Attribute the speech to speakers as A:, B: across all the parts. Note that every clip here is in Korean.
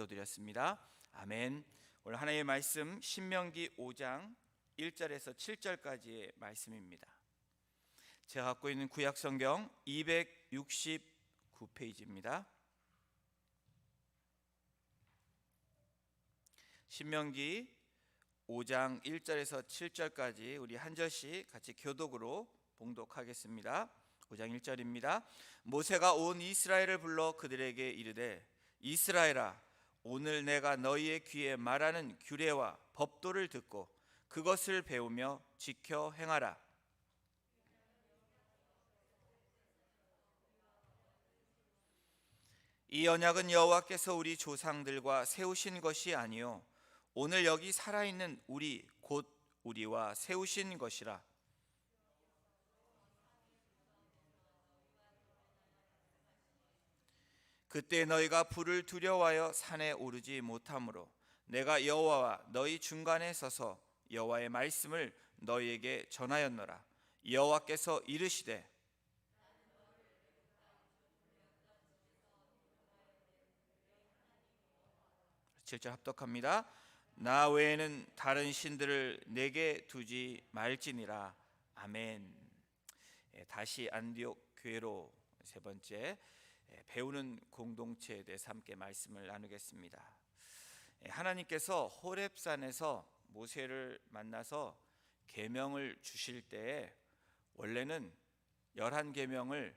A: 기도드렸습니다. 아멘. 오늘 하나님의 말씀 신명기 5장 1절에서 7절까지의 말씀입니다. 제가 갖고 있는 구약성경 269페이지입니다. 신명기 5장 1절에서 7절까지 우리 한 절씩 같이 교독으로 봉독하겠습니다. 5장 1절입니다. 모세가 온 이스라엘을 불러 그들에게 이르되 이스라엘아, 오늘 내가 너희의 귀에 말하는 규례와 법도를 듣고 그것을 배우며 지켜 행하라. 이 언약은 여호와께서 우리 조상들과 세우신 것이 아니요 오늘 여기 살아있는 우리 곧 우리와 세우신 것이라. 그때 너희가 불을 두려워하여 산에 오르지 못하므로 내가 여호와와 너희 중간에 서서 여호와의 말씀을 너희에게 전하였노라. 여호와께서 이르시되 7절 합독합니다. 나 외에는 다른 신들을 내게 두지 말지니라. 아멘. 다시 안디옥 교회로 세 번째 배우는 공동체에 대해서 함께 말씀을 나누겠습니다. 하나님께서 호렙산에서 모세를 만나서 계명을 주실 때에 원래는 11계명을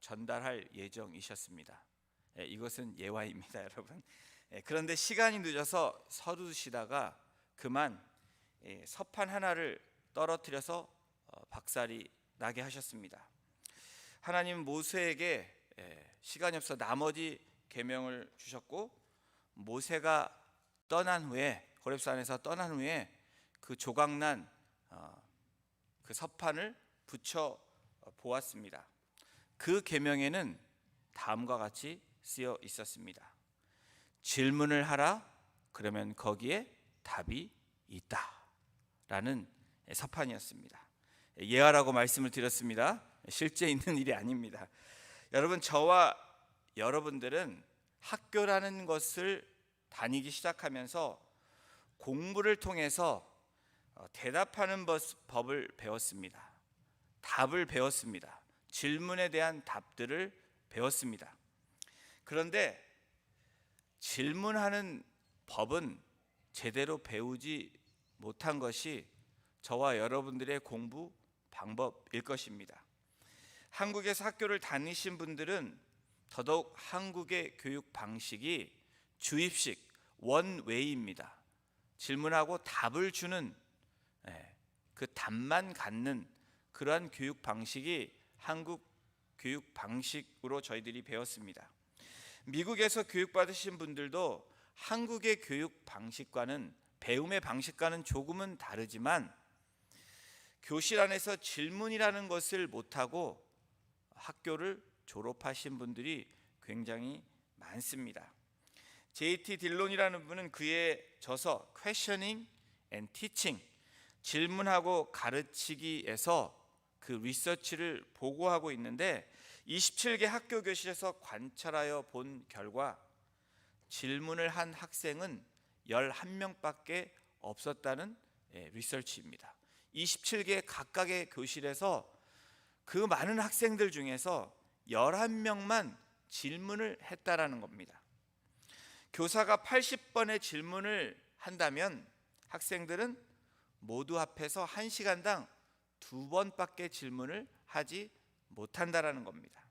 A: 전달할 예정이셨습니다. 이것은 예화입니다, 여러분. 그런데 시간이 늦어서 서두시다가 그만 서판 하나를 떨어뜨려서 박살이 나게 하셨습니다. 하나님 모세에게 시간이 없어 나머지 계명을 주셨고, 모세가 떠난 후에 호렙산에서 떠난 후에 그 조각난 그 서판을 붙여 보았습니다. 그 계명에는 다음과 같이 쓰여 있었습니다. 질문을 하라, 그러면 거기에 답이 있다 라는 서판이었습니다. 예화라고 말씀을 드렸습니다. 실제 있는 일이 아닙니다. 여러분, 저와 여러분들은 학교라는 것을 다니기 시작하면서 공부를 통해서 대답하는 법을 배웠습니다. 답을 배웠습니다. 질문에 대한 답들을 배웠습니다. 그런데 질문하는 법은 제대로 배우지 못한 것이 저와 여러분들의 공부 방법일 것입니다. 한국에서 학교를 다니신 분들은 더더욱 한국의 교육 방식이 주입식, 원웨이입니다. 질문하고 답을 주는, 그 답만 갖는 그러한 교육 방식이 한국 교육 방식으로 저희들이 배웠습니다. 미국에서 교육받으신 분들도 한국의 교육 방식과는, 배움의 방식과는 조금은 다르지만 교실 안에서 질문이라는 것을 못하고 학교를 졸업하신 분들이 굉장히 많습니다. J.T. 딜론이라는 분은 그의 저서 Questioning and Teaching, 질문하고 가르치기에서 그 리서치를 보고하고 있는데 27개 학교 교실에서 관찰하여 본 결과 질문을 한 학생은 11명밖에 없었다는 리서치입니다. 27개 각각의 교실에서 그 많은 학생들 중에서 11명만 질문을 했다라는 겁니다. 교사가 80번의 질문을 한다면 학생들은 모두 합해서 1시간당 2번밖에 질문을 하지 못한다라는 겁니다.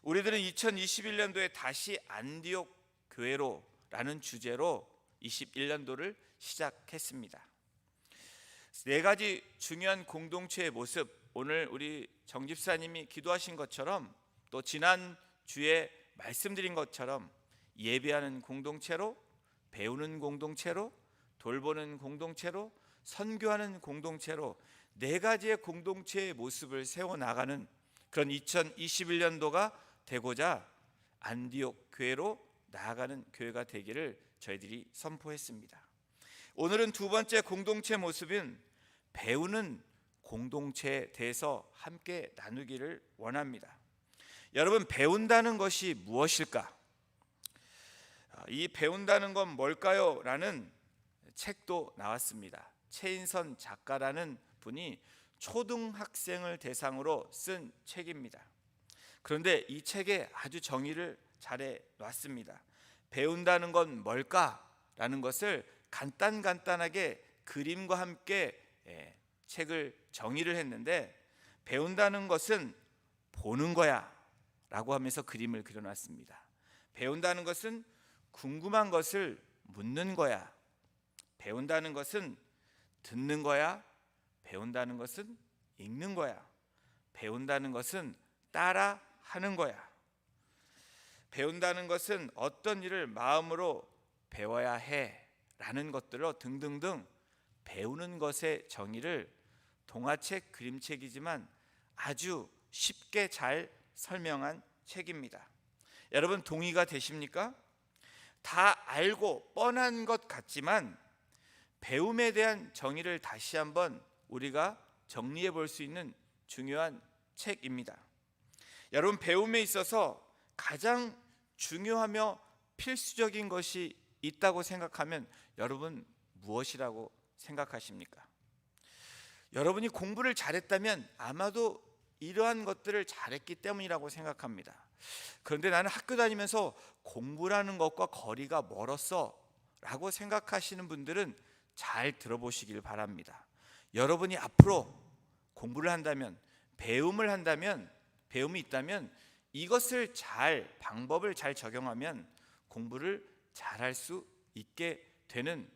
A: 우리들은 2021년도에 다시 안디옥 교회로라는 주제로 21년도를 시작했습니다. 4가지 중요한 공동체의 모습, 오늘 우리 정 집사님이 기도하신 것처럼 또 지난 주에 말씀드린 것처럼 예배하는 공동체로, 배우는 공동체로, 돌보는 공동체로, 선교하는 공동체로 4가지의 공동체의 모습을 세워나가는 그런 2021년도가 되고자 안디옥 교회로 나아가는 교회가 되기를 저희들이 선포했습니다. 오늘은 2번째 공동체 모습인 배우는 공동체에 대해서 함께 나누기를 원합니다. 여러분, 배운다는 것이 무엇일까? 이 배운다는 건 뭘까요? 라는 책도 나왔습니다. 최인선 작가라는 분이 초등학생을 대상으로 쓴 책입니다. 그런데 이 책에 아주 정의를 잘해 놨습니다. 배운다는 건 뭘까라는 것을 간단하게 그림과 함께 책을 정의를 했는데, 배운다는 것은 보는 거야 라고 하면서 그림을 그려놨습니다. 배운다는 것은 궁금한 것을 묻는 거야. 배운다는 것은 듣는 거야. 배운다는 것은 읽는 거야. 배운다는 것은 따라 하는 거야. 배운다는 것은 어떤 일을 마음으로 배워야 해 라는 것들로 등등등 배우는 것의 정의를 동화책, 그림책이지만 아주 쉽게 잘 설명한 책입니다. 여러분 동의가 되십니까? 다 알고 뻔한 것 같지만 배움에 대한 정의를 다시 한번 우리가 정리해 볼 수 있는 중요한 책입니다. 여러분 배움에 있어서 가장 중요하며 필수적인 것이 있다고 생각하면 여러분 무엇이라고 생각하십니까? 여러분이 공부를 잘했다면 아마도 이러한 것들을 잘했기 때문이라고 생각합니다. 그런데 나는 학교 다니면서 공부라는 것과 거리가 멀었어 라고 생각하시는 분들은 잘 들어보시길 바랍니다. 여러분이 앞으로 공부를 한다면, 배움을 한다면, 배움이 있다면 이것을 방법을 잘 적용하면 공부를 잘할 수 있게 되는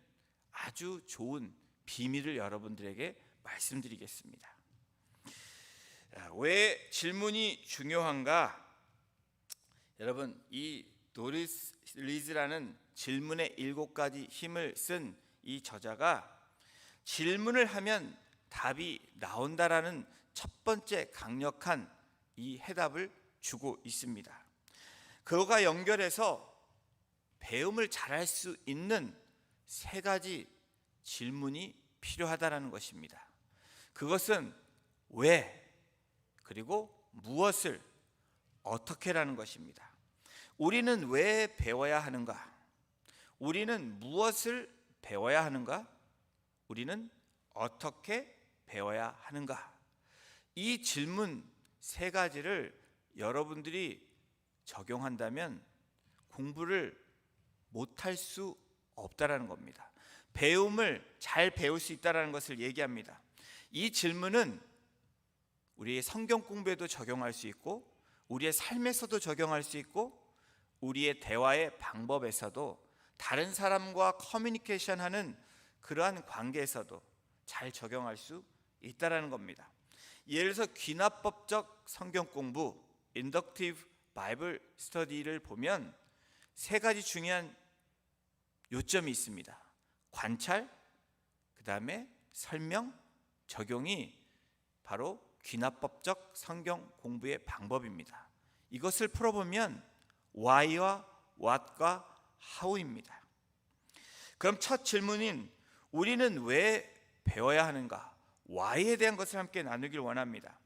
A: 아주 좋은 비밀을 여러분들에게 말씀드리겠습니다. 왜 질문이 중요한가? 여러분 이 도리스 리즈라는 질문의 7가지 힘을 쓴 이 저자가 질문을 하면 답이 나온다라는 첫 번째 강력한 이 해답을 주고 있습니다. 그거가 연결해서 배움을 잘할 수 있는 3가지 질문이 필요하다라는 것입니다. 그것은 왜, 그리고 무엇을, 어떻게라는 것입니다. 우리는 왜 배워야 하는가? 우리는 무엇을 배워야 하는가? 우리는 어떻게 배워야 하는가? 이 질문 3가지를 여러분들이 적용한다면 공부를 못할 수 없다라는 겁니다. 배움을 잘 배울 수 있다라는 것을 얘기합니다. 이 질문은 우리의 성경 공부에도 적용할 수 있고, 우리의 삶에서도 적용할 수 있고, 우리의 대화의 방법에서도, 다른 사람과 커뮤니케이션하는 그러한 관계에서도 잘 적용할 수 있다라는 겁니다. 예를 들어서 귀납법적 성경 공부, Inductive Bible Study를 보면 3가지 중요한 요점이 있습니다. 관찰, 그 다음에 설명, 적용이 바로 귀납법적 성경 공부의 방법입니다. 이것을 풀어보면 why와 what과 how입니다. 그럼 첫 질문인 우리는 왜 배워야 하는가? why에 대한 것을 함께 나누길 원합니다.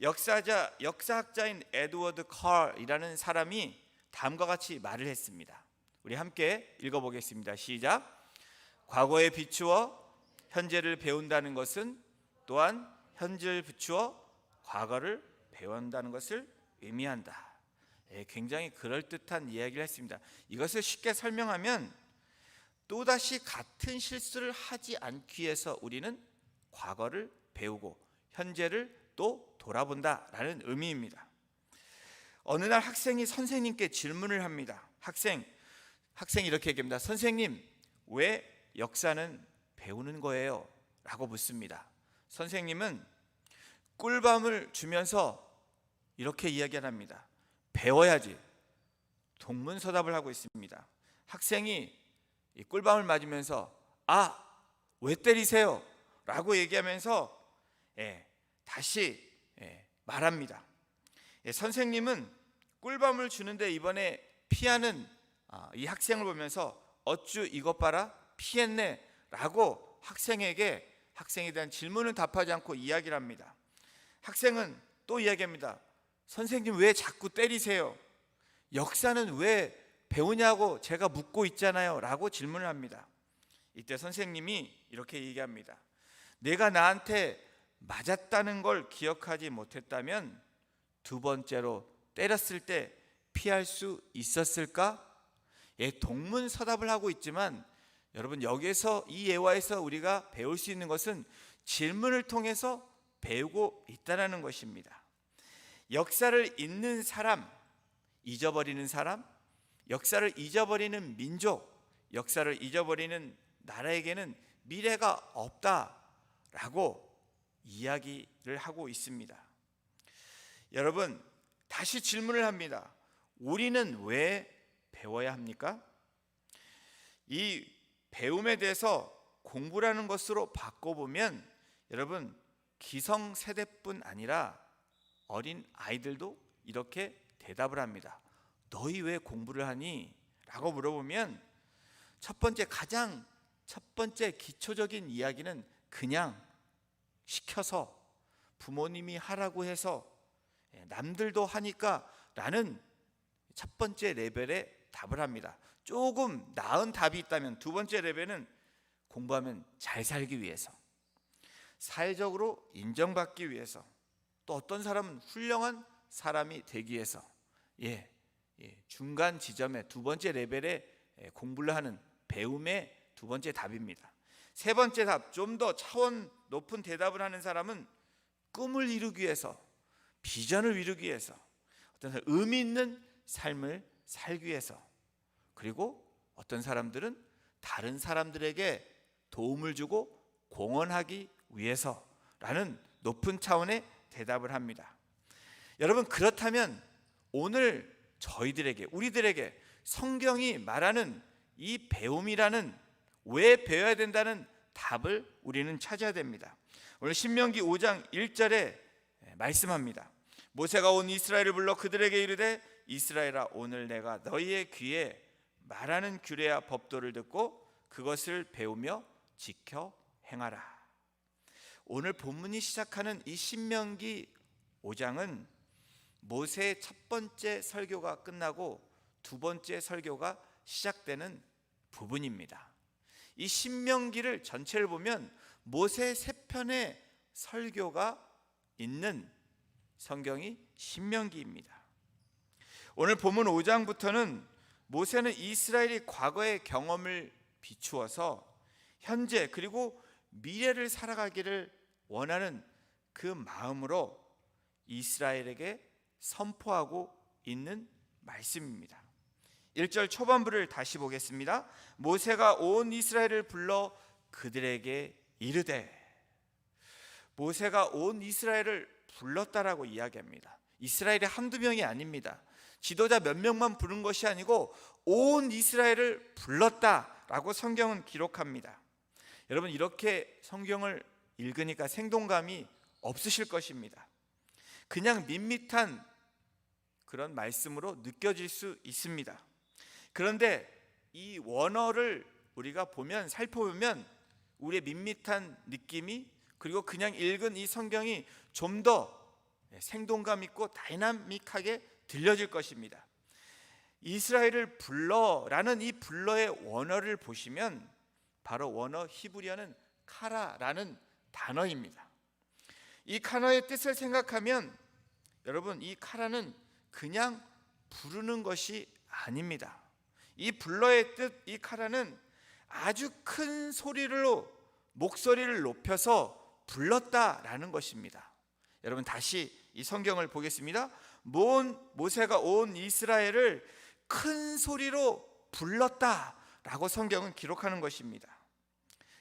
A: 역사학자인 에드워드 컬이라는 사람이 다음과 같이 말을 했습니다. 우리 함께 읽어보겠습니다. 시작. 과거에 비추어 현재를 배운다는 것은 또한 현재를 비추어 과거를 배운다는 것을 의미한다. 굉장히 그럴듯한 이야기를 했습니다. 이것을 쉽게 설명하면 또다시 같은 실수를 하지 않기 위해서 우리는 과거를 배우고 현재를 또 돌아본다라는 의미입니다. 어느 날 학생이 선생님께 질문을 합니다. 학생이 이렇게 얘기합니다. 선생님, 왜 역사는 배우는 거예요? 라고 묻습니다. 선생님은 꿀밤을 주면서 이렇게 이야기합니다. 배워야지. 동문서답을 하고 있습니다. 학생이 이 꿀밤을 맞으면서 왜 때리세요? 라고 얘기하면서 다시 말합니다. 선생님은 꿀밤을 주는데 이번에 피하는 이 학생을 보면서 어쭈 이것 봐라 피했네 라고 학생에 대한 질문은 답하지 않고 이야기를 합니다. 학생은 또 이야기합니다. 선생님 왜 자꾸 때리세요? 역사는 왜 배우냐고 제가 묻고 있잖아요 라고 질문을 합니다. 이때 선생님이 이렇게 얘기합니다. 내가 나한테 맞았다는 걸 기억하지 못했다면 두 번째로 때렸을 때 피할 수 있었을까? 예, 동문서답을 하고 있지만 여러분, 여기에서 이 예화에서 우리가 배울 수 있는 것은 질문을 통해서 배우고 있다는 것입니다. 역사를 잊는 사람, 잊어버리는 사람, 역사를 잊어버리는 민족, 역사를 잊어버리는 나라에게는 미래가 없다라고 이야기를 하고 있습니다. 여러분, 다시 질문을 합니다. 우리는 왜 배워야 합니까? 이 배움에 대해서 공부라는 것으로 바꿔보면 여러분, 기성세대뿐 아니라 어린 아이들도 이렇게 대답을 합니다. 너희 왜 공부를 하니? 라고 물어보면 가장 첫 번째 기초적인 이야기는 그냥 시켜서, 부모님이 하라고 해서, 남들도 하니까 라는 첫 번째 레벨의 답을 합니다. 조금 나은 답이 있다면 두 번째 레벨은 공부하면 잘 살기 위해서, 사회적으로 인정받기 위해서, 또 어떤 사람은 훌륭한 사람이 되기 위해서, 중간 지점의 두 번째 레벨의 공부를 하는 배움의 두 번째 답입니다. 세 번째 답, 좀 더 차원 높은 대답을 하는 사람은 꿈을 이루기 위해서, 비전을 이루기 위해서, 어떤 의미 있는 삶을 살기 위해서, 그리고 어떤 사람들은 다른 사람들에게 도움을 주고 공헌하기 위해서라는 높은 차원의 대답을 합니다. 여러분, 그렇다면 오늘 우리들에게 성경이 말하는 이 배움이라는, 왜 배워야 된다는 답을 우리는 찾아야 됩니다. 오늘 신명기 5장 1절에 말씀합니다. 모세가 온 이스라엘을 불러 그들에게 이르되 이스라엘아, 오늘 내가 너희의 귀에 말하는 규례와 법도를 듣고 그것을 배우며 지켜 행하라. 오늘 본문이 시작하는 이 신명기 5장은 모세의 첫 번째 설교가 끝나고 두 번째 설교가 시작되는 부분입니다. 이 신명기를 전체를 보면 모세 세 편의 설교가 있는 성경이 신명기입니다. 오늘 본문 5장부터는 모세는 이스라엘이 과거의 경험을 비추어서 현재 그리고 미래를 살아가기를 원하는 그 마음으로 이스라엘에게 선포하고 있는 말씀입니다. 1절 초반부를 다시 보겠습니다. 모세가 온 이스라엘을 불러 그들에게 이르되, 모세가 온 이스라엘을 불렀다라고 이야기합니다. 이스라엘이 한두 명이 아닙니다. 지도자 몇 명만 부른 것이 아니고 온 이스라엘을 불렀다라고 성경은 기록합니다. 여러분, 이렇게 성경을 읽으니까 생동감이 없으실 것입니다. 그냥 밋밋한 그런 말씀으로 느껴질 수 있습니다. 그런데 이 원어를 우리가 살펴보면 우리의 밋밋한 느낌이, 그리고 그냥 읽은 이 성경이 좀 더 생동감 있고 다이나믹하게 들려질 것입니다. 이스라엘을 불러라는 이 불러의 원어를 보시면 바로 원어 히브리어는 카라라는 단어입니다. 이 카라의 뜻을 생각하면 여러분, 이 카라는 그냥 부르는 것이 아닙니다. 이 불러의 뜻, 이 카라는 아주 큰 소리로 목소리를 높여서 불렀다라는 것입니다. 여러분, 다시 이 성경을 보겠습니다. 모세가 온 이스라엘을 큰 소리로 불렀다라고 성경은 기록하는 것입니다.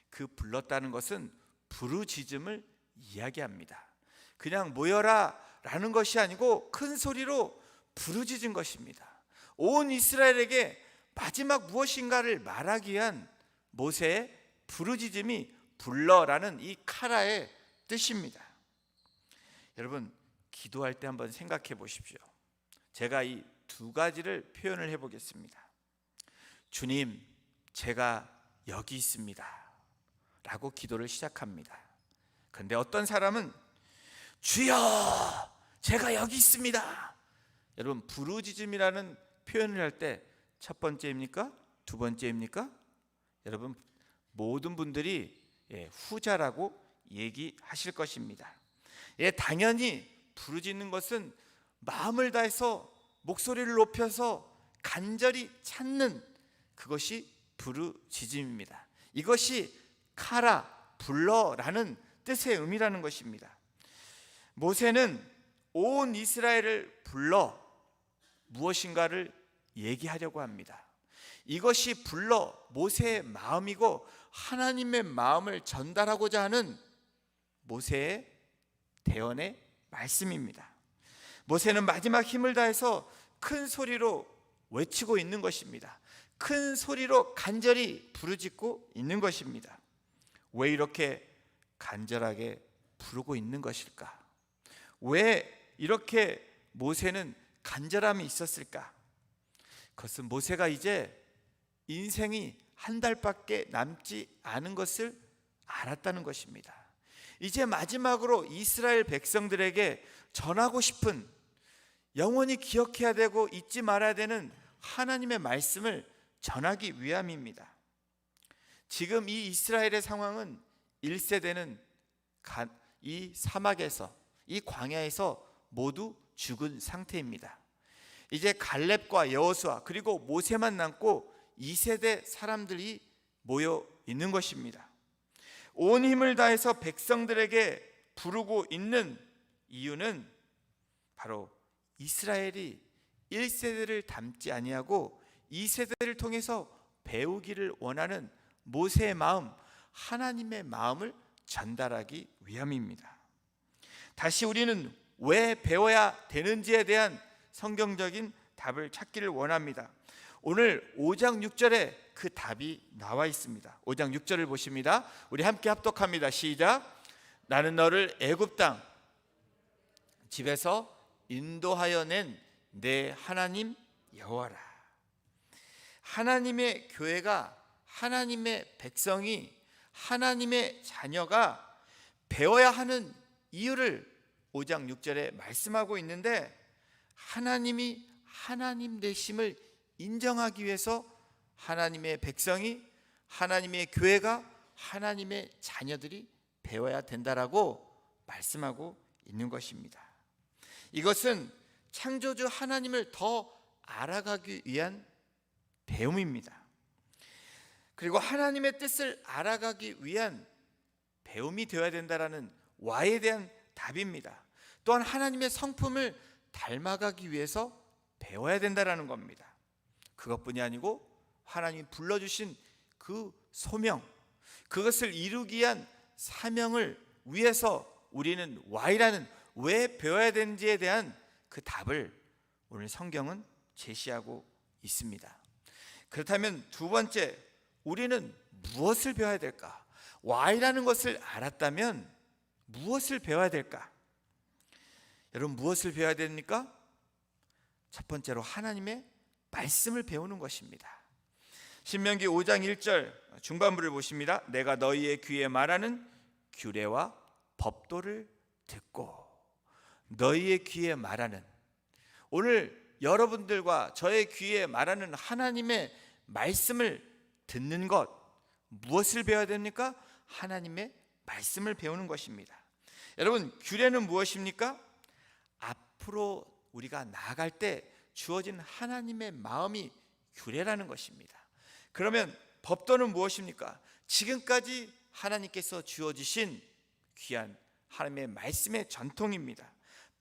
A: 그 불렀다는 것은 부르짖음을 이야기합니다. 그냥 모여라 라는 것이 아니고 큰 소리로 부르짖은 것입니다. 온 이스라엘에게 마지막 무엇인가를 말하기 위한 모세의 부르짖음이 불러라는 이 카라의 뜻입니다. 여러분, 기도할 때 한번 생각해 보십시오. 제가 이 두 가지를 표현을 해보겠습니다. 주님, 제가 여기 있습니다 라고 기도를 시작합니다. 그런데 어떤 사람은 주여, 제가 여기 있습니다. 여러분, 부르짖음이라는 표현을 할 때 첫 번째입니까? 두 번째입니까? 여러분, 모든 분들이 후자라고 얘기하실 것입니다. 당연히 부르짖는 것은 마음을 다해서 목소리를 높여서 간절히 찾는 그것이 부르짖음입니다. 이것이 카라, 불러라는 뜻의 의미라는 것입니다. 모세는 온 이스라엘을 불러 무엇인가를 얘기하려고 합니다. 이것이 불러 모세의 마음이고 하나님의 마음을 전달하고자 하는 모세의 대언의 말씀입니다. 모세는 마지막 힘을 다해서 큰 소리로 외치고 있는 것입니다. 큰 소리로 간절히 부르짖고 있는 것입니다. 왜 이렇게 간절하게 부르고 있는 것일까? 왜 이렇게 모세는 간절함이 있었을까? 그것은 모세가 이제 인생이 한 달밖에 남지 않은 것을 알았다는 것입니다. 이제 마지막으로 이스라엘 백성들에게 전하고 싶은, 영원히 기억해야 되고 잊지 말아야 되는 하나님의 말씀을 전하기 위함입니다. 지금 이 이스라엘의 상황은 1세대는 이 사막에서, 이 광야에서 모두 죽은 상태입니다. 이제 갈렙과 여호수아 그리고 모세만 남고 2세대 사람들이 모여 있는 것입니다. 온 힘을 다해서 백성들에게 부르고 있는 이유는 바로 이스라엘이 1세대를 닮지 아니하고 2세대를 통해서 배우기를 원하는 모세의 마음, 하나님의 마음을 전달하기 위함입니다. 다시 우리는 왜 배워야 되는지에 대한 성경적인 답을 찾기를 원합니다. 오늘 5장 6절에 그 답이 나와 있습니다. 5장 6절을 보십니다. 우리 함께 합독합니다. 시작. 나는 너를 애굽 땅 집에서 인도하여 낸 내 하나님 여호와라. 하나님의 교회가, 하나님의 백성이, 하나님의 자녀가 배워야 하는 이유를 5장 6절에 말씀하고 있는데, 하나님이 하나님 되심을 인정하기 위해서 하나님의 백성이, 하나님의 교회가, 하나님의 자녀들이 배워야 된다라고 말씀하고 있는 것입니다. 이것은 창조주 하나님을 더 알아가기 위한 배움입니다. 그리고 하나님의 뜻을 알아가기 위한 배움이 되어야 된다라는 Y에 대한 답입니다. 또한 하나님의 성품을 닮아가기 위해서 배워야 된다라는 겁니다. 그것뿐이 아니고 하나님이 불러주신 그 소명, 그것을 이루기 위한 사명을 위해서 우리는 Y라는, 왜 배워야 되는지에 대한 그 답을 오늘 성경은 제시하고 있습니다. 그렇다면 두 번째, 우리는 무엇을 배워야 될까? Y라는 것을 알았다면 무엇을 배워야 될까? 여러분, 무엇을 배워야 됩니까? 첫 번째로 하나님의 말씀을 배우는 것입니다. 신명기 5장 1절 중반부를 보십니다. 내가 너희의 귀에 말하는 규례와 법도를 듣고. 너희의 귀에 말하는, 오늘 여러분들과 저의 귀에 말하는 하나님의 말씀을 듣는 것, 무엇을 배워야 됩니까? 하나님의 말씀을 배우는 것입니다. 여러분, 규례는 무엇입니까? 앞으로 우리가 나아갈 때 주어진 하나님의 마음이 규례라는 것입니다. 그러면 법도는 무엇입니까? 지금까지 하나님께서 주어지신 귀한 하나님의 말씀의 전통입니다.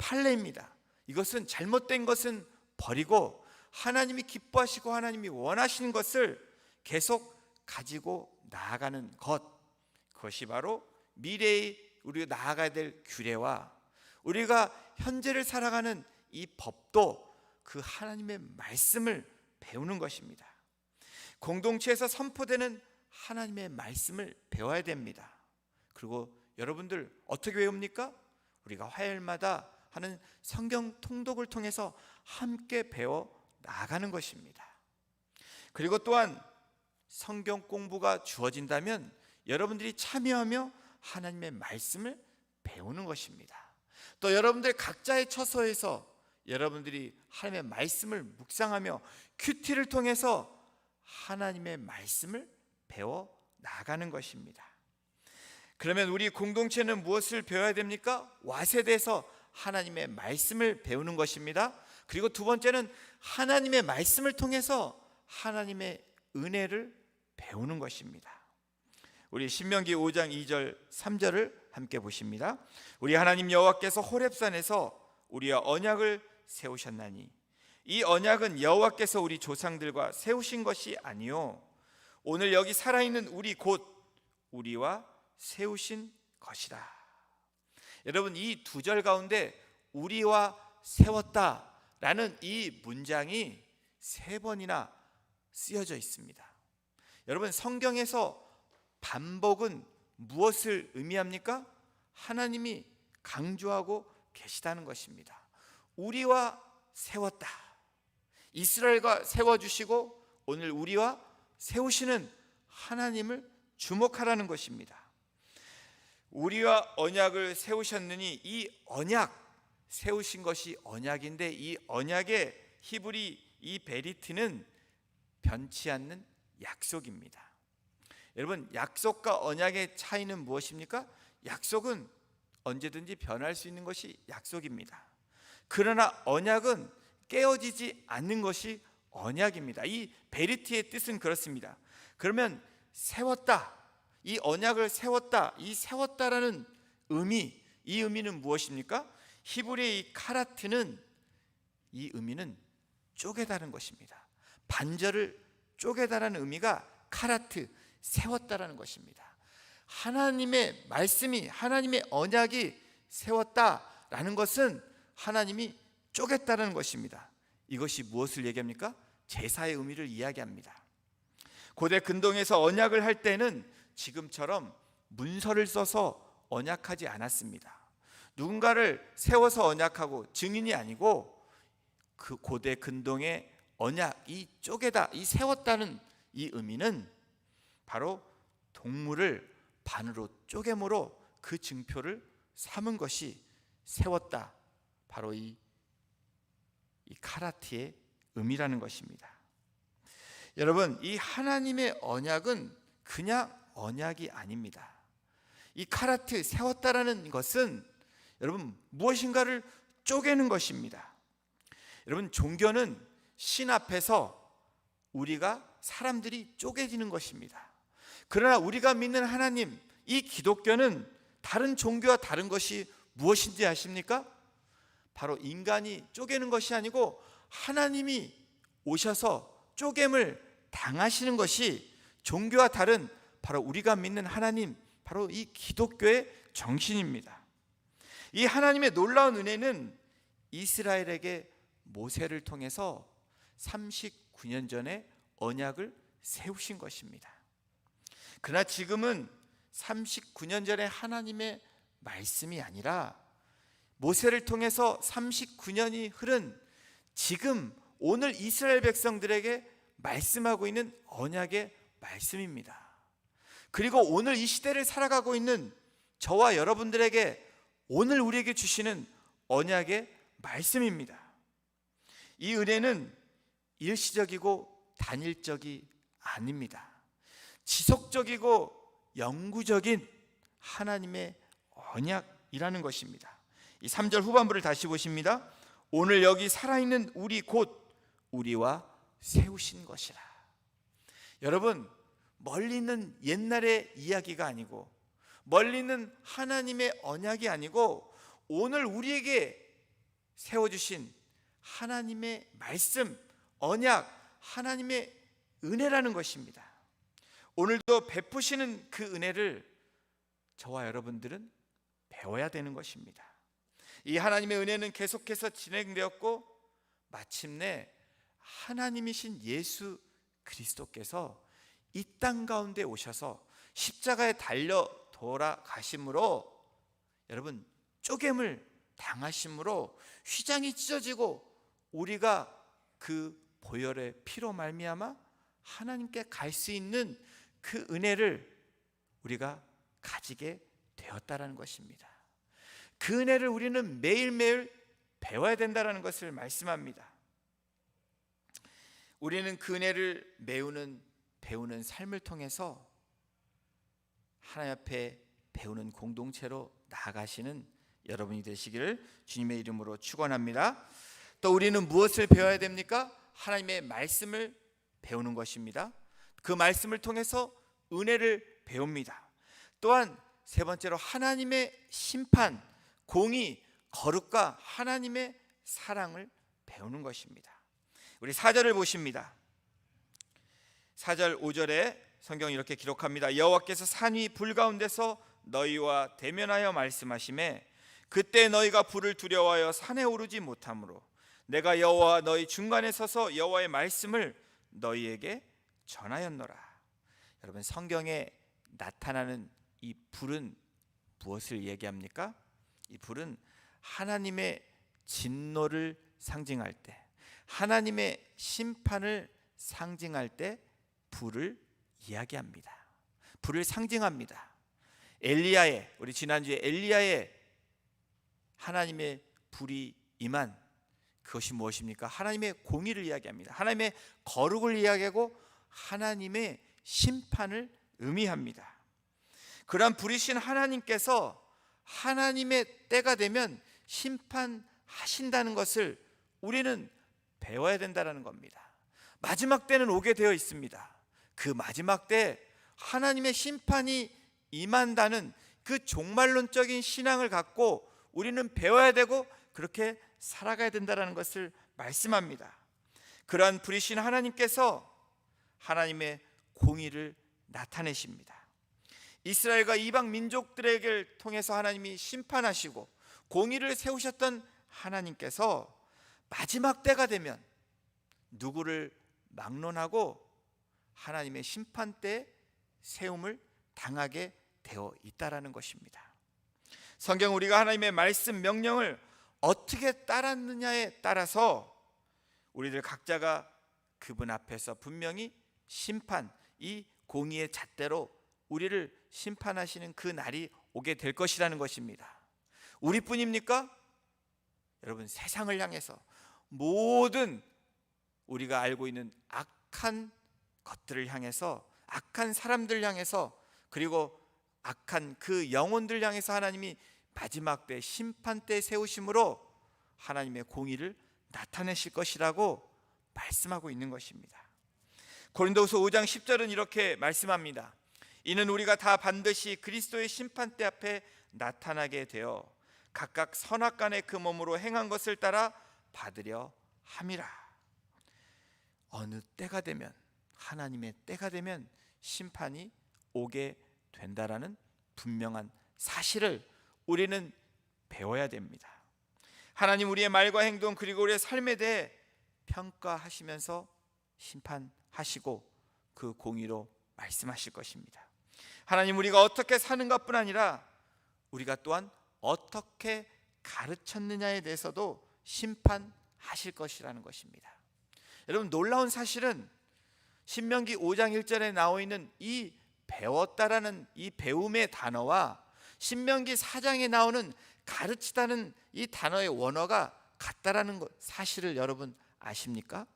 A: 판례입니다. 이것은 잘못된 것은 버리고 하나님이 기뻐하시고 하나님이 원하시는 것을 계속 가지고 나아가는 것, 그것이 바로 미래의 우리가 나아가야 될 규례와 우리가 현재를 살아가는 이 법도 그 하나님의 말씀을 배우는 것입니다. 공동체에서 선포되는 하나님의 말씀을 배워야 됩니다. 그리고 여러분들 어떻게 배웁니까? 우리가 화요일마다 하는 성경 통독을 통해서 함께 배워 나가는 것입니다. 그리고 또한 성경 공부가 주어진다면 여러분들이 참여하며 하나님의 말씀을 배우는 것입니다. 또 여러분들 각자의 처소에서 여러분들이 하나님의 말씀을 묵상하며 큐티를 통해서 하나님의 말씀을 배워 나가는 것입니다. 그러면 우리 공동체는 무엇을 배워야 됩니까? 와세대에서 하나님의 말씀을 배우는 것입니다. 그리고 두 번째는 하나님의 말씀을 통해서 하나님의 은혜를 배우는 것입니다. 우리 신명기 5장 2절 3절을 함께 보십니다. 우리 하나님 여호와께서 호렙산에서 우리와 언약을 세우셨나니 이 언약은 여호와께서 우리 조상들과 세우신 것이 아니요 오늘 여기 살아있는 우리 곧 우리와 세우신 것이다. 여러분, 이 두 절 가운데 우리와 세웠다라는 이 문장이 3번이나 쓰여져 있습니다. 여러분, 성경에서 반복은 무엇을 의미합니까? 하나님이 강조하고 계시다는 것입니다. 우리와 세웠다. 이스라엘과 세워주시고 오늘 우리와 세우시는 하나님을 주목하라는 것입니다. 우리와 언약을 세우셨느니 이 언약, 세우신 것이 언약인데 이 언약의 히브리 이 베리트는 변치 않는 약속입니다. 여러분, 약속과 언약의 차이는 무엇입니까? 약속은 언제든지 변할 수 있는 것이 약속입니다. 그러나 언약은 깨어지지 않는 것이 언약입니다. 이 베리트의 뜻은 그렇습니다. 그러면 세웠다, 이 언약을 세웠다, 이 세웠다라는 의미, 이 의미는 무엇입니까? 히브리의 이 카라트는 이 의미는 쪼개다는 것입니다. 반절을 쪼개다라는 의미가 카라트, 세웠다라는 것입니다. 하나님의 말씀이, 하나님의 언약이 세웠다라는 것은 하나님이 쪼갰다는 것입니다. 이것이 무엇을 얘기합니까? 제사의 의미를 이야기합니다. 고대 근동에서 언약을 할 때는 지금처럼 문서를 써서 언약하지 않았습니다. 누군가를 세워서 언약하고 증인이 아니고 그 고대 근동의 언약, 이 쪼개다, 이 세웠다는 이 의미는 바로 동물을 반으로 쪼개므로 그 증표를 삼은 것이 세웠다, 바로 이 카라티의 의미라는 것입니다. 여러분, 이 하나님의 언약은 그냥 언약이 아닙니다. 이 카라트, 세웠다라는 것은 여러분 무엇인가를 쪼개는 것입니다. 여러분, 종교는 신 앞에서 우리가 사람들이 쪼개지는 것입니다. 그러나 우리가 믿는 하나님, 이 기독교는 다른 종교와 다른 것이 무엇인지 아십니까? 바로 인간이 쪼개는 것이 아니고 하나님이 오셔서 쪼갰을 당하시는 것이 종교와 다른 바로 우리가 믿는 하나님, 바로 이 기독교의 정신입니다. 이 하나님의 놀라운 은혜는 이스라엘에게 모세를 통해서 39년 전에 언약을 세우신 것입니다. 그러나 지금은 39년 전에 하나님의 말씀이 아니라 모세를 통해서 39년이 흐른 지금 오늘 이스라엘 백성들에게 말씀하고 있는 언약의 말씀입니다. 그리고 오늘 이 시대를 살아가고 있는 저와 여러분들에게 오늘 우리에게 주시는 언약의 말씀입니다. 이 은혜는 일시적이고 단일적이 아닙니다. 지속적이고 영구적인 하나님의 언약이라는 것입니다. 이 3절 후반부를 다시 보십니다. 오늘 여기 살아있는 우리 곧 우리와 세우신 것이라. 여러분, 멀리 있는 옛날의 이야기가 아니고 멀리 있는 하나님의 언약이 아니고 오늘 우리에게 세워주신 하나님의 말씀, 언약, 하나님의 은혜라는 것입니다. 오늘도 베푸시는 그 은혜를 저와 여러분들은 배워야 되는 것입니다. 이 하나님의 은혜는 계속해서 진행되었고 마침내 하나님이신 예수 그리스도께서 이 땅 가운데 오셔서 십자가에 달려 돌아가심으로 여러분 쪼갰을 당하심으로 휘장이 찢어지고 우리가 그 보혈의 피로 말미암아 하나님께 갈 수 있는 그 은혜를 우리가 가지게 되었다라는 것입니다. 그 은혜를 우리는 매일매일 배워야 된다는 것을 말씀합니다. 우리는 그 은혜를 배우는 삶을 통해서 하나님 앞에 배우는 공동체로 나아가시는 여러분이 되시기를 주님의 이름으로 축원합니다. 또 우리는 무엇을 배워야 됩니까? 하나님의 말씀을 배우는 것입니다. 그 말씀을 통해서 은혜를 배웁니다. 또한 세 번째로 하나님의 심판, 공의, 거룩과 하나님의 사랑을 배우는 것입니다. 우리 4절을 보십니다. 4절 5절에 성경이 이렇게 기록합니다. 여호와께서 산 위 불 가운데서 너희와 대면하여 말씀하시매 그때 너희가 불을 두려워하여 산에 오르지 못하므로 내가 여호와 너희 중간에 서서 여호와의 말씀을 너희에게 전하였노라. 여러분, 성경에 나타나는 이 불은 무엇을 얘기합니까? 이 불은 하나님의 진노를 상징할 때, 하나님의 심판을 상징할 때 불을 이야기합니다. 불을 상징합니다. 엘리야의, 우리 지난주에 엘리야의 하나님의 불이 임한 그것이 무엇입니까? 하나님의 공의를 이야기합니다. 하나님의 거룩을 이야기하고 하나님의 심판을 의미합니다. 그러한 불이신 하나님께서 하나님의 때가 되면 심판하신다는 것을 우리는 배워야 된다는 겁니다. 마지막 때는 오게 되어 있습니다. 그 마지막 때 하나님의 심판이 임한다는 그 종말론적인 신앙을 갖고 우리는 배워야 되고 그렇게 살아가야 된다는 것을 말씀합니다. 그러한 불이신 하나님께서 하나님의 공의를 나타내십니다. 이스라엘과 이방 민족들에게 통해서 하나님이 심판하시고 공의를 세우셨던 하나님께서 마지막 때가 되면 누구를 막론하고 하나님의 심판 때 세움을 당하게 되어 있다라는 것입니다. 성경 우리가 하나님의 말씀 명령을 어떻게 따랐느냐에 따라서 우리들 각자가 그분 앞에서 분명히 심판, 이 공의의 잣대로 우리를 심판하시는 그 날이 오게 될 것이라는 것입니다. 우리뿐입니까? 여러분, 세상을 향해서 모든 우리가 알고 있는 악한 것들을 향해서, 악한 사람들 향해서, 그리고 악한 그 영혼들 향해서 하나님이 마지막 때 심판 때 세우심으로 하나님의 공의를 나타내실 것이라고 말씀하고 있는 것입니다. 고린도후서 5장 10절은 이렇게 말씀합니다. 이는 우리가 다 반드시 그리스도의 심판대 앞에 나타나게 되어 각각 선악간의 그 몸으로 행한 것을 따라 받으려 함이라. 어느 때가 되면, 하나님의 때가 되면 심판이 오게 된다라는 분명한 사실을 우리는 배워야 됩니다. 하나님 우리의 말과 행동 그리고 우리의 삶에 대해 평가하시면서 심판하시고 그 공의로 말씀하실 것입니다. 하나님 우리가 어떻게 사는 것뿐 아니라 우리가 또한 어떻게 가르쳤느냐에 대해서도 심판하실 것이라는 것입니다. 여러분, 놀라운 사실은 신명기 5장 1절에 나와 있는 이 배웠다라는 이 배움의 단어와 신명기 4장에 나오는 가르치다는 이 단어의 원어가 같다라는 것, 사실을 여러분 아십니까?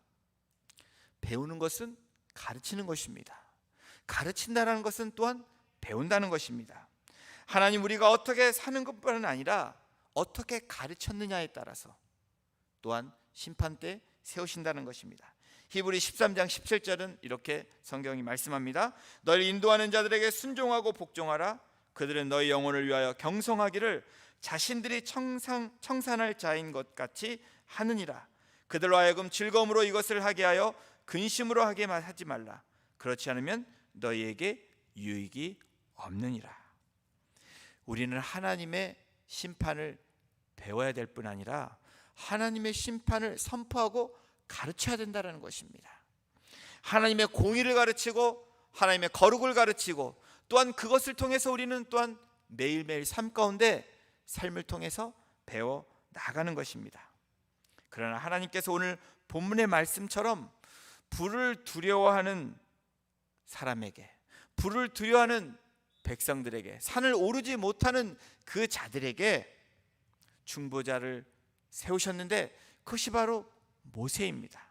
A: 배우는 것은 가르치는 것입니다. 가르친다는 것은 또한 배운다는 것입니다. 하나님 우리가 어떻게 사는 것뿐만 아니라 어떻게 가르쳤느냐에 따라서 또한 심판 때 세우신다는 것입니다. 히브리 13장 17절은 이렇게 성경이 말씀합니다. 너를 인도하는 자들에게 순종하고 복종하라. 그들은 너희 영혼을 위하여 경성하기를 자신들이 청산할 자인 것 같이 하느니라. 그들로 하여금 즐거움으로 이것을 하게 하여 근심으로 하게 하지 말라. 그렇지 않으면 너희에게 유익이 없느니라. 우리는 하나님의 심판을 배워야 될 뿐 아니라 하나님의 심판을 선포하고 가르쳐야 된다는 것입니다. 하나님의 공의를 가르치고 하나님의 거룩을 가르치고 또한 그것을 통해서 우리는 또한 매일매일 삶 가운데 삶을 통해서 배워 나가는 것입니다. 그러나 하나님께서 오늘 본문의 말씀처럼 불을 두려워하는 사람에게, 불을 두려워하는 백성들에게, 산을 오르지 못하는 그 자들에게 중보자를 세우셨는데 그것이 바로 모세입니다.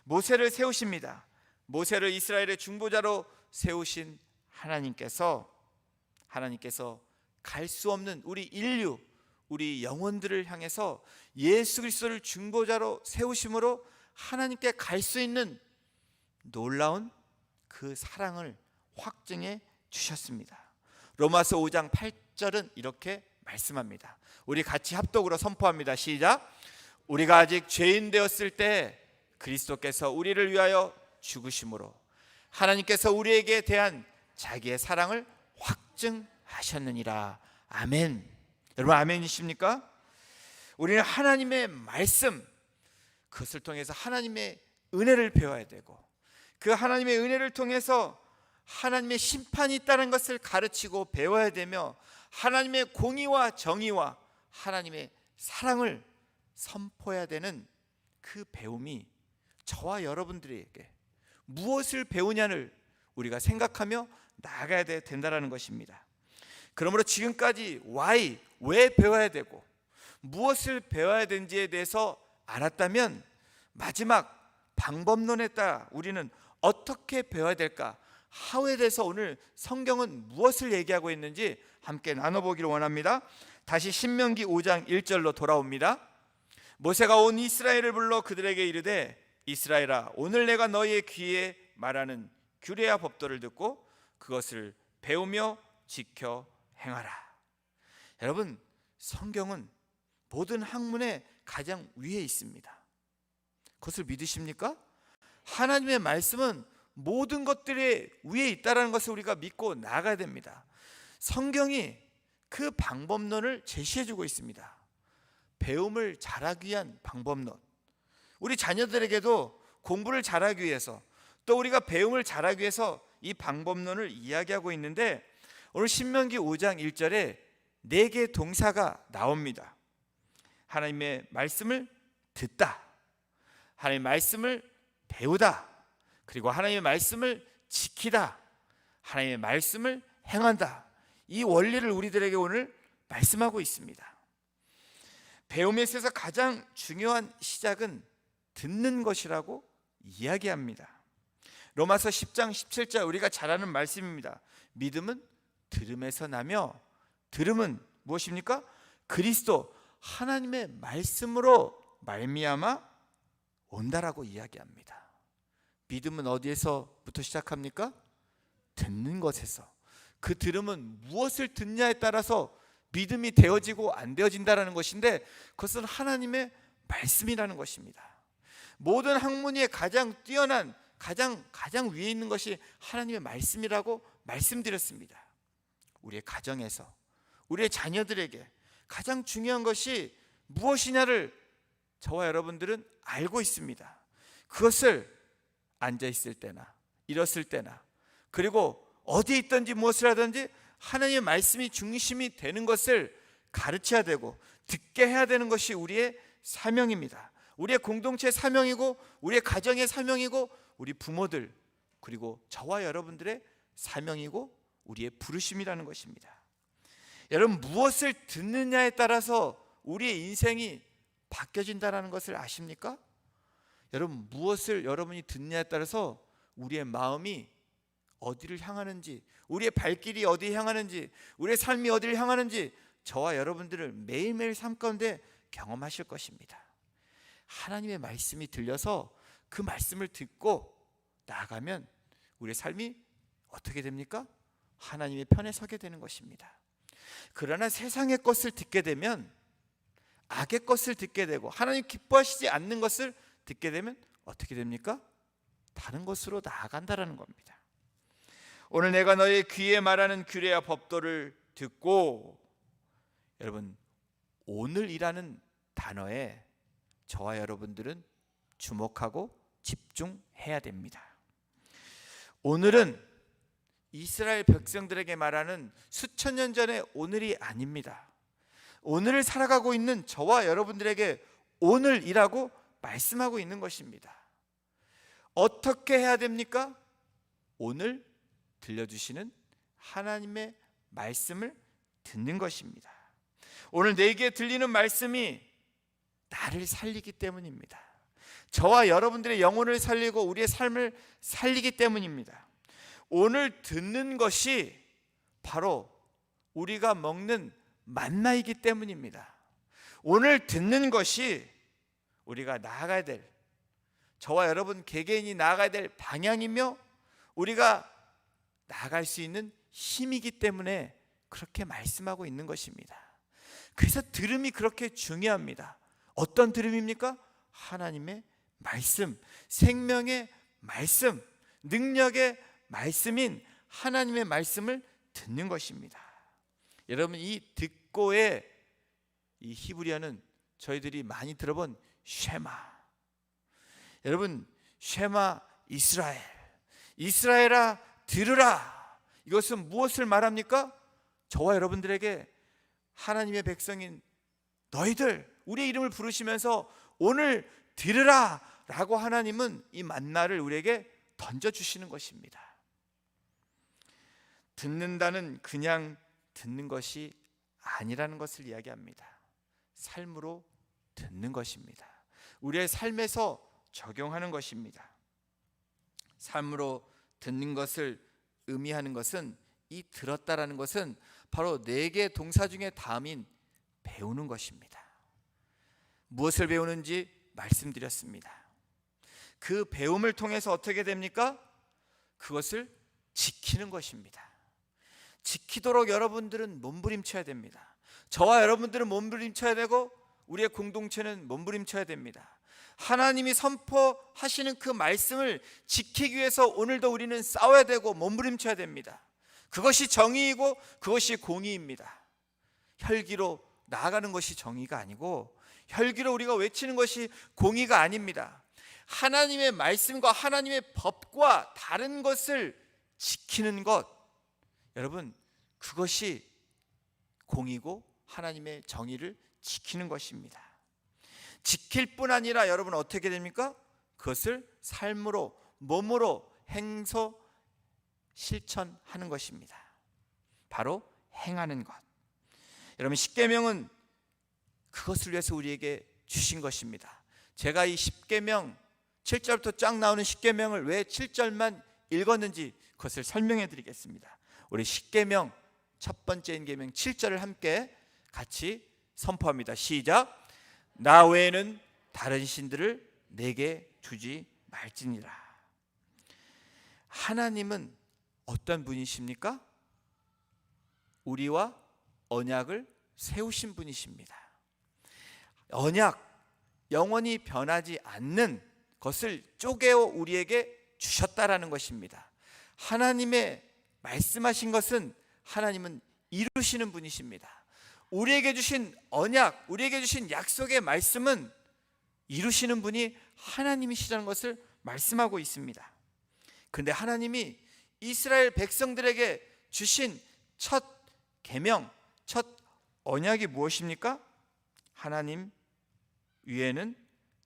A: 모세를 세우십니다. 모세를 이스라엘의 중보자로 세우신 하나님께서 갈 수 없는 우리 인류, 우리 영혼들을 향해서 예수 그리스도를 중보자로 세우심으로 하나님께 갈 수 있는 놀라운 그 사랑을 확증해 주셨습니다. 로마서 5장 8절은 이렇게 말씀합니다. 우리 같이 합독으로 선포합니다. 시작. 우리가 아직 죄인 되었을 때 그리스도께서 우리를 위하여 죽으심으로 하나님께서 우리에게 대한 자기의 사랑을 확증하셨느니라. 아멘. 여러분 아멘이십니까? 우리는 하나님의 말씀, 그것을 통해서 하나님의 은혜를 배워야 되고, 그 하나님의 은혜를 통해서 하나님의 심판이 있다는 것을 가르치고 배워야 되며, 하나님의 공의와 정의와 하나님의 사랑을 선포해야 되는 그 배움이 저와 여러분들에게 무엇을 배우냐를 우리가 생각하며 나아가야 된다는 것입니다. 그러므로 지금까지 왜 배워야 되고 무엇을 배워야 되는지에 대해서 알았다면, 마지막 방법론에 따라 우리는 어떻게 배워야 될까, how에 대해서 오늘 성경은 무엇을 얘기하고 있는지 함께 나눠보기를 원합니다. 다시 신명기 5장 1절로 돌아옵니다. 모세가 온 이스라엘을 불러 그들에게 이르되, 이스라엘아, 오늘 내가 너희의 귀에 말하는 규례와 법도를 듣고 그것을 배우며 지켜 행하라. 여러분, 성경은 모든 학문의 가장 위에 있습니다. 그것을 믿으십니까? 하나님의 말씀은 모든 것들의 위에 있다는 것을 우리가 믿고 나아가야 됩니다. 성경이 그 방법론을 제시해주고 있습니다. 배움을 잘하기 위한 방법론. 우리 자녀들에게도 공부를 잘하기 위해서, 또 우리가 배움을 잘하기 위해서 이 방법론을 이야기하고 있는데, 오늘 신명기 5장 1절에 4개의 동사가 나옵니다. 하나님의 말씀을 듣다, 하나님의 말씀을 배우다, 그리고 하나님의 말씀을 지키다, 하나님의 말씀을 행한다. 이 원리를 우리들에게 오늘 말씀하고 있습니다. 배움에 있어서 가장 중요한 시작은 듣는 것이라고 이야기합니다. 로마서 10장 17절 우리가 잘 아는 말씀입니다. 믿음은 들음에서 나며, 들음은 무엇입니까? 그리스도 하나님의 말씀으로 말미암아 온다라고 이야기합니다. 믿음은 어디에서부터 시작합니까? 듣는 것에서. 그 들음은 무엇을 듣냐에 따라서 믿음이 되어지고 안 되어진다는 것인데, 그것은 하나님의 말씀이라는 것입니다. 모든 학문의 가장 뛰어난, 가장 위에 있는 것이 하나님의 말씀이라고 말씀드렸습니다. 우리의 가정에서, 우리의 자녀들에게 가장 중요한 것이 무엇이냐를 저와 여러분들은 알고 있습니다. 그것을 앉아 있을 때나 일었을 때나, 그리고 어디에 있든지 무엇을 하든지 하나님의 말씀이 중심이 되는 것을 가르쳐야 되고 듣게 해야 되는 것이 우리의 사명입니다. 우리의 공동체의 사명이고, 우리의 가정의 사명이고, 우리 부모들, 그리고 저와 여러분들의 사명이고 우리의 부르심이라는 것입니다. 여러분, 무엇을 듣느냐에 따라서 우리의 인생이 바뀌어진다는 것을 아십니까? 여러분, 무엇을 여러분이 듣느냐에 따라서 우리의 마음이 어디를 향하는지, 우리의 발길이 어디에 향하는지, 우리의 삶이 어디를 향하는지 저와 여러분들을 매일매일 삶 가운데 경험하실 것입니다. 하나님의 말씀이 들려서 그 말씀을 듣고 나아가면 우리의 삶이 어떻게 됩니까? 하나님의 편에 서게 되는 것입니다. 그러나 세상의 것을 듣게 되면, 악의 것을 듣게 되고 하나님 기뻐하시지 않는 것을 듣게 되면 어떻게 됩니까? 다른 것으로 나아간다라는 겁니다. 오늘 내가 너의 귀에 말하는 규례와 법도를 듣고, 여러분, 오늘이라는 단어에 저와 여러분들은 주목하고 집중해야 됩니다. 오늘은 이스라엘 백성들에게 말하는 수천 년 전의 오늘이 아닙니다. 오늘을 살아가고 있는 저와 여러분들에게 오늘이라고 말씀하고 있는 것입니다. 어떻게 해야 됩니까? 오늘 들려주시는 하나님의 말씀을 듣는 것입니다. 오늘 내게 들리는 말씀이 나를 살리기 때문입니다. 저와 여러분들의 영혼을 살리고 우리의 삶을 살리기 때문입니다. 오늘 듣는 것이 바로 우리가 먹는 만나이기 때문입니다. 오늘 듣는 것이 우리가 나아가야 될, 저와 여러분 개개인이 나아가야 될 방향이며 우리가 나아갈 수 있는 힘이기 때문에 그렇게 말씀하고 있는 것입니다. 그래서 들음이 그렇게 중요합니다. 어떤 들음입니까? 하나님의 말씀, 생명의 말씀, 능력의 말씀인 하나님의 말씀을 듣는 것입니다. 여러분, 이 듣고의 이 히브리어는 저희들이 많이 들어본 쉐마. 여러분, 쉐마 이스라엘, 이스라엘아 들으라. 이것은 무엇을 말합니까? 저와 여러분들에게 하나님의 백성인 너희들, 우리의 이름을 부르시면서 오늘 들으라 라고 하나님은 이 만나를 우리에게 던져주시는 것입니다. 듣는다는 그냥 듣는 것이 아니라는 것을 이야기합니다. 삶으로 듣는 것입니다. 우리의 삶에서 적용하는 것입니다. 삶으로 듣는 것을 의미하는 것은, 이 들었다라는 것은 바로 4개 동사 중에 다음인 배우는 것입니다. 무엇을 배우는지 말씀드렸습니다. 그 배움을 통해서 어떻게 됩니까? 그것을 지키는 것입니다. 지키도록 여러분들은 몸부림쳐야 됩니다. 저와 여러분들은 몸부림쳐야 되고 우리의 공동체는 몸부림쳐야 됩니다. 하나님이 선포하시는 그 말씀을 지키기 위해서 오늘도 우리는 싸워야 되고 몸부림쳐야 됩니다. 그것이 정의이고 그것이 공의입니다. 혈기로 나아가는 것이 정의가 아니고 혈기로 우리가 외치는 것이 공의가 아닙니다. 하나님의 말씀과 하나님의 법과 다른 것을 지키는 것, 여러분, 그것이 공의고 하나님의 정의를 지키는 것입니다. 지킬 뿐 아니라 여러분 어떻게 됩니까? 그것을 삶으로, 몸으로 행서 실천하는 것입니다. 바로 행하는 것. 여러분, 십계명은 그것을 위해서 우리에게 주신 것입니다. 제가 이 십계명 7절부터 쫙 나오는 십계명을 왜 7절만 읽었는지 그것을 설명해 드리겠습니다. 우리 십계명 첫 번째인 계명 7절을 함께 같이 선포합니다. 시작. 나 외에는 다른 신들을 내게 주지 말지니라. 하나님은 어떤 분이십니까? 우리와 언약을 세우신 분이십니다. 언약, 영원히 변하지 않는 것을 쪼개어 우리에게 주셨다라는 것입니다. 하나님의 말씀하신 것은 하나님은 이루시는 분이십니다. 우리에게 주신 언약, 우리에게 주신 약속의 말씀은 이루시는 분이 하나님이시라는 것을 말씀하고 있습니다. 그런데 하나님이 이스라엘 백성들에게 주신 첫 계명, 첫 언약이 무엇입니까? 하나님 위에는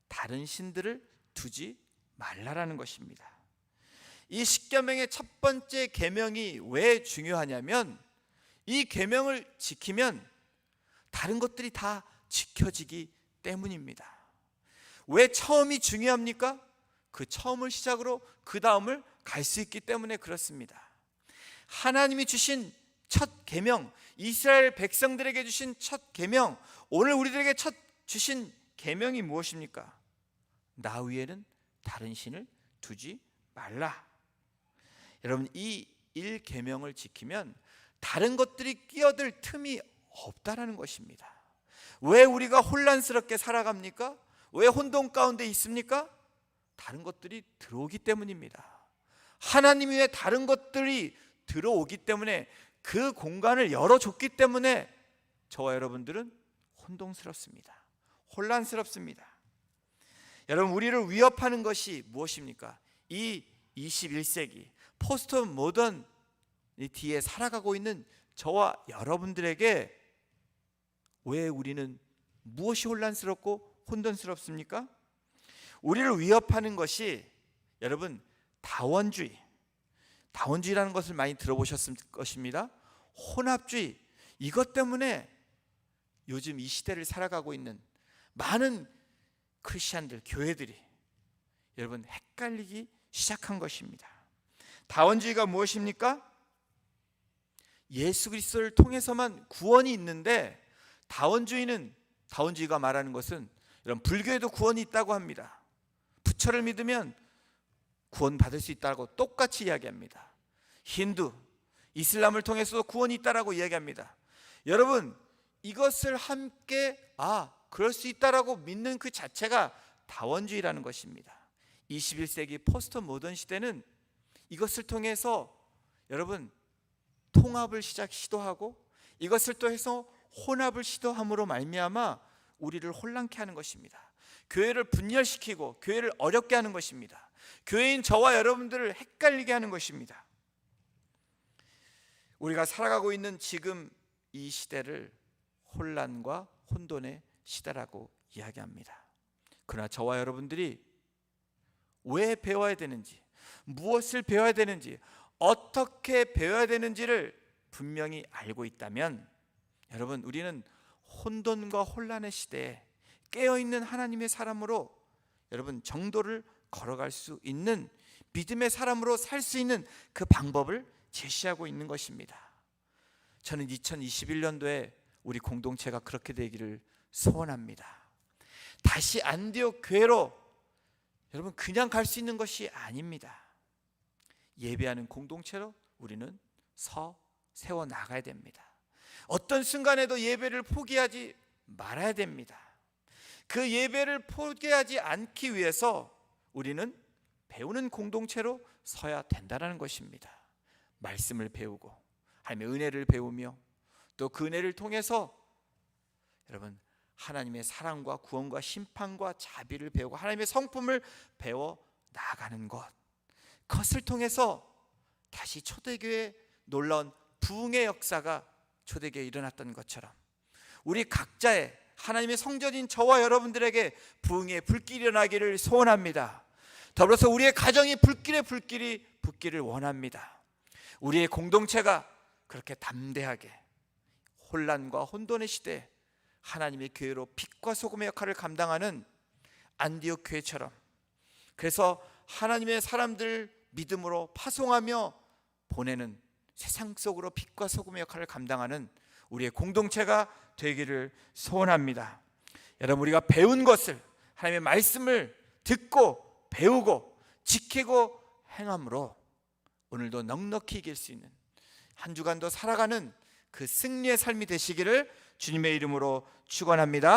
A: 다른 신들을 두지 말라라는 것입니다. 이 십계명의 첫 번째 계명이 왜 중요하냐면 이 계명을 지키면 다른 것들이 다 지켜지기 때문입니다. 왜 처음이 중요합니까? 그 처음을 시작으로 그 다음을 갈 수 있기 때문에 그렇습니다. 하나님이 주신 첫 계명, 이스라엘 백성들에게 주신 첫 계명, 오늘 우리들에게 첫 주신 계명이 무엇입니까? 나 위에는 다른 신을 두지 말라. 여러분, 이 1계명을 지키면 다른 것들이 끼어들 틈이 없다라는 것입니다. 왜 우리가 혼란스럽게 살아갑니까? 왜 혼돈 가운데 있습니까? 다른 것들이 들어오기 때문입니다. 하나님 위에 다른 것들이 들어오기 때문에, 그 공간을 열어줬기 때문에 저와 여러분들은 혼동스럽습니다. 혼란스럽습니다. 여러분, 우리를 위협하는 것이 무엇입니까? 이 21세기 포스트 모더니티에 살아가고 있는 저와 여러분들에게 왜 우리는 무엇이 혼란스럽고 혼돈스럽습니까? 우리를 위협하는 것이 여러분 다원주의라는 것을 많이 들어보셨을 것입니다. 혼합주의, 이것 때문에 요즘 이 시대를 살아가고 있는 많은 크리스천들, 교회들이 여러분 헷갈리기 시작한 것입니다. 다원주의가 무엇입니까? 예수 그리스도를 통해서만 구원이 있는데, 다원주의가 말하는 것은 여러분 불교에도 구원이 있다고 합니다. 부처를 믿으면 구원받을 수 있다고 똑같이 이야기합니다. 힌두, 이슬람을 통해서도 구원이 있다라고 이야기합니다. 여러분 이것을 함께 그럴 수 있다라고 믿는 그 자체가 다원주의라는 것입니다. 21세기 포스트 모던 시대는 이것을 통해서 여러분 통합을 시도하고 이것을 통해서 혼합을 시도함으로 말미암아 우리를 혼란케 하는 것입니다. 교회를 분열시키고 교회를 어렵게 하는 것입니다. 교회인 저와 여러분들을 헷갈리게 하는 것입니다. 우리가 살아가고 있는 지금 이 시대를 혼란과 혼돈의 시대라고 이야기합니다. 그러나 저와 여러분들이 왜 배워야 되는지, 무엇을 배워야 되는지, 어떻게 배워야 되는지를 분명히 알고 있다면 여러분 우리는 혼돈과 혼란의 시대에 깨어있는 하나님의 사람으로 여러분 정도를 걸어갈 수 있는 믿음의 사람으로 살 수 있는 그 방법을 제시하고 있는 것입니다. 저는 2021년도에 우리 공동체가 그렇게 되기를 소원합니다. 다시 안디옥 교회로 여러분 그냥 갈 수 있는 것이 아닙니다. 예배하는 공동체로 우리는 세워 나가야 됩니다. 어떤 순간에도 예배를 포기하지 말아야 됩니다. 그 예배를 포기하지 않기 위해서 우리는 배우는 공동체로 서야 된다는 것입니다. 말씀을 배우고 하나님의 은혜를 배우며 또 그 은혜를 통해서 여러분 하나님의 사랑과 구원과 심판과 자비를 배우고 하나님의 성품을 배워 나가는 것, 그것을 통해서 다시 초대교회에 놀라운 부흥의 역사가 초대교회에 일어났던 것처럼 우리 각자의 하나님의 성전인 저와 여러분들에게 부흥의 불길이 일어나기를 소원합니다. 더불어서 우리의 가정이 불길에 불길이 붙기를 원합니다. 우리의 공동체가 그렇게 담대하게 혼란과 혼돈의 시대에 하나님의 교회로 빛과 소금의 역할을 감당하는 안디옥 교회처럼, 그래서 하나님의 사람들 믿음으로 파송하며 보내는 세상 속으로 빛과 소금의 역할을 감당하는 우리의 공동체가 되기를 소원합니다. 여러분 우리가 배운 것을 하나님의 말씀을 듣고 배우고 지키고 행함으로 오늘도 넉넉히 이길 수 있는 한 주간도 살아가는 그 승리의 삶이 되시기를 주님의 이름으로 축원합니다.